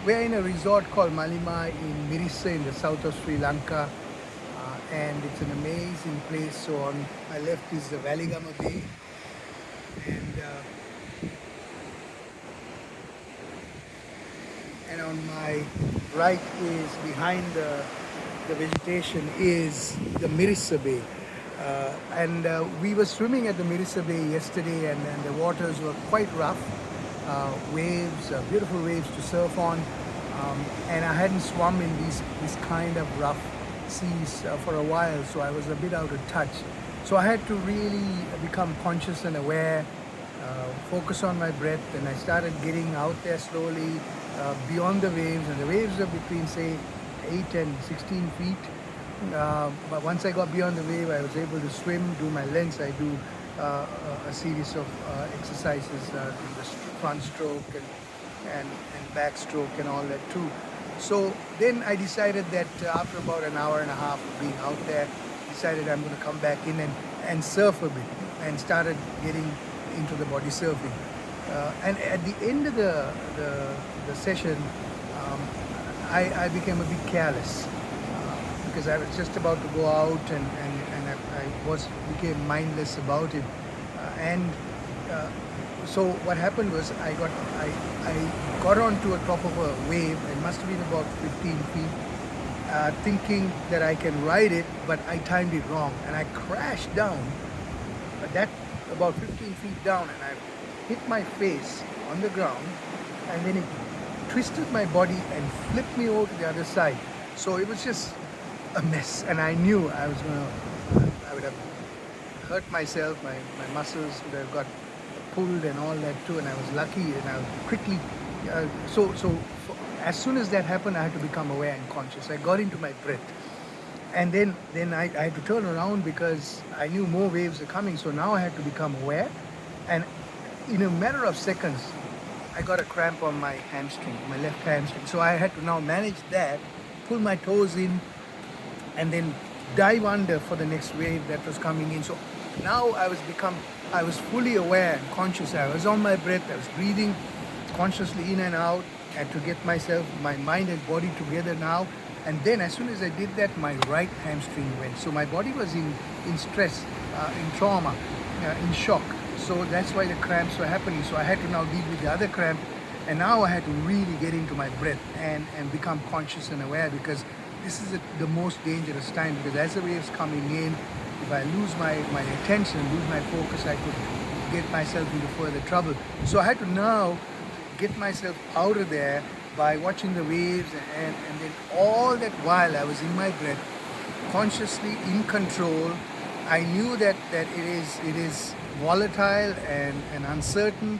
We're in a resort called Malima in Mirissa in the south of Sri Lanka, and it's an amazing place. So on my left is the Valigama Bay, and on my right is behind the vegetation is the Mirissa Bay. And we were swimming at the Mirissa Bay yesterday, and the waters were quite rough. Waves, beautiful waves to surf on, and I hadn't swum in these kind of rough seas for a while, so I was a bit out of touch. So I had to really become conscious and aware, focus on my breath, and I started getting out there slowly, beyond the waves, and the waves are between say 8 and 16 feet. But once I got beyond the wave, I was able to swim, do my lengths. I do a series of exercises, the front stroke and backstroke and all that too. So then I decided that after about an hour and a half of being out there, decided I'm going to come back in and surf a bit, and started getting into the body surfing. And at the end of the session, I became a bit careless because I was just about to go out, and I became mindless about it. So what happened was I got onto the top of a wave. It must have been about 15 feet, thinking that I can ride it, but I timed it wrong and I crashed down. But that about 15 feet down, and I hit my face on the ground, and then it twisted my body and flipped me over to the other side. So it was just a mess, and I knew I would have hurt myself. My muscles would have got pulled and all that too, and I was lucky, and I quickly as soon as that happened, I had to become aware and conscious. I got into my breath, and then I had to turn around because I knew more waves are coming. So now I had to become aware, and in a matter of seconds I got a cramp on my hamstring, my left hamstring. So I had to now manage that, pull my toes in, and then dive under for the next wave that was coming in. So now I was fully aware and conscious. I was on my breath. I was breathing consciously in and out, and to get myself, my mind and body together now. And then as soon as I did that, my right hamstring went. So my body was in stress, in trauma, in shock. So that's why the cramps were happening. So I had to now deal with the other cramp, and now I had to really get into my breath and become conscious and aware, because this is the most dangerous time, because as the waves coming in, if I lose my attention, lose my focus, I could get myself into further trouble. So I had to now get myself out of there by watching the waves, and then all that while I was in my breath, consciously in control. I knew that it is volatile and uncertain,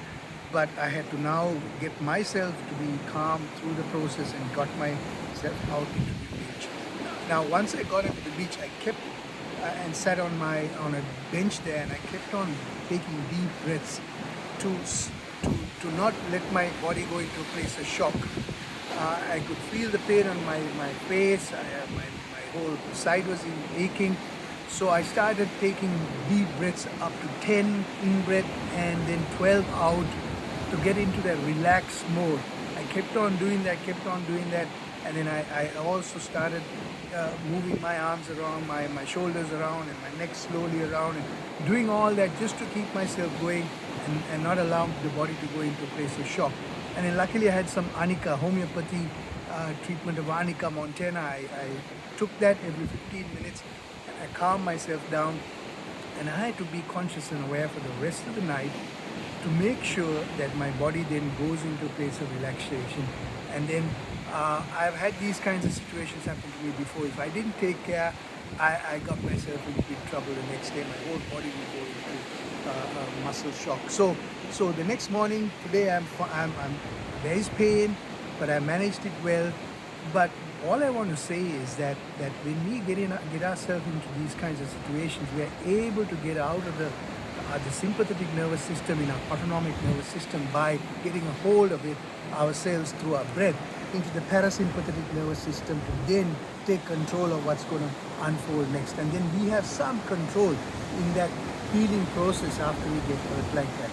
but I had to now get myself to be calm through the process, and got myself out into the beach. Now once I got into the beach, I kept and sat on a bench there, and I kept on taking deep breaths to not let my body go into a place of shock. I could feel the pain on my face. My whole side was aching. So I started taking deep breaths up to 10 in breath and then 12 out, to get into that relaxed mode. I kept on doing that, and then I also started moving my arms around, my shoulders around, and my neck slowly around, and doing all that just to keep myself going, and not allow the body to go into a place of shock. And then luckily I had some Anika, homeopathy treatment of Anika montana. I took that every 15 minutes, and I calmed myself down, and I had to be conscious and aware for the rest of the night to make sure that my body then goes into a place of relaxation. And then I've had these kinds of situations happen to me before. If I didn't take care, I got myself in big trouble the next day. My whole body would go into muscle shock. So the next morning, today there is pain, but I managed it well. But all I want to say is that when we get ourselves into these kinds of situations, we are able to get out of the sympathetic nervous system in our autonomic nervous system by getting a hold of it ourselves through our breath into the parasympathetic nervous system, to then take control of what's going to unfold next. And then we have some control in that healing process after we get hurt like that.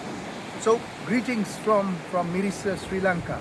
So greetings from Mirissa, Sri Lanka.